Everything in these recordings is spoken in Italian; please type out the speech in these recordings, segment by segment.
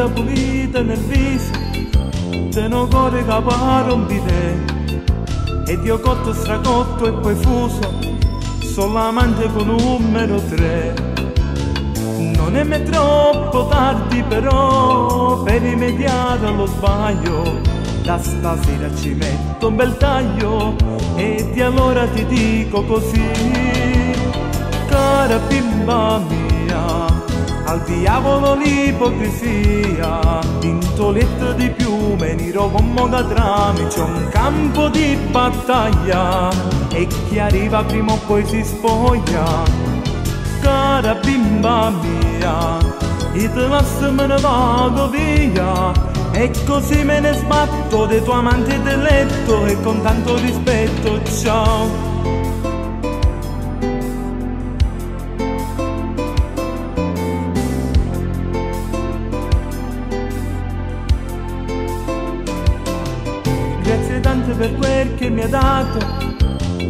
tanta pulita nel viso, te no cuore che rompi te, ed io cotto stracotto e poi fuso, sono l'amante con numero 3. Non è mai troppo tardi però per rimediare allo sbaglio, da stasera ci metto un bel taglio e di allora ti dico così: cara bimba mia, al diavolo l'ipocrisia, vintoletto di piume, nero con moda trame, c'è un campo di battaglia e chi arriva prima o poi si spoglia. Cara bimba mia, io te lascio me ne vado via, e così me ne sbatto dei tuoi amanti del letto e con tanto rispetto, ciao. Grazie tante per quel che mi hai dato,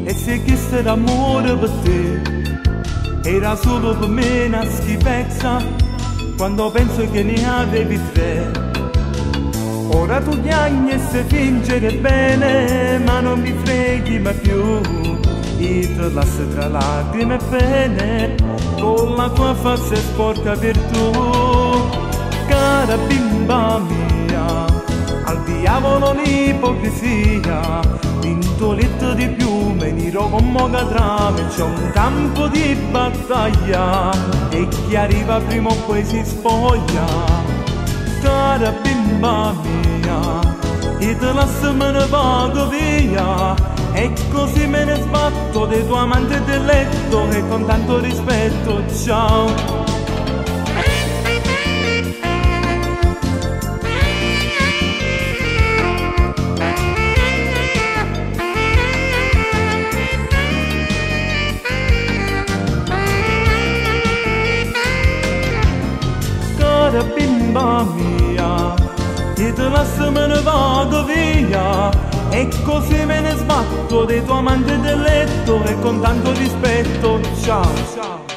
e se chiesto d'amore per te era solo per me una schifezza, quando penso che ne avevi 3. Ora tu piagni e se fingere bene, ma non mi freghi mai più, io te lascio tra lacrime e pene, con la tua faccia sporca virtù. Cara bimba mia, al diavolo l'ipocrisia, vintoletto di piume, nero con moga trame, c'è un campo di battaglia e chi arriva prima o poi si spoglia. Cara bimba mia, io te lascio me ne vado via, e così me ne sbatto dei tuoi amanti del letto e con tanto rispetto, ciao. Cara bimba mia, io te lascio me ne vado via, e così me ne sbatto dei tuoi amanti del letto e con tanto rispetto, ciao.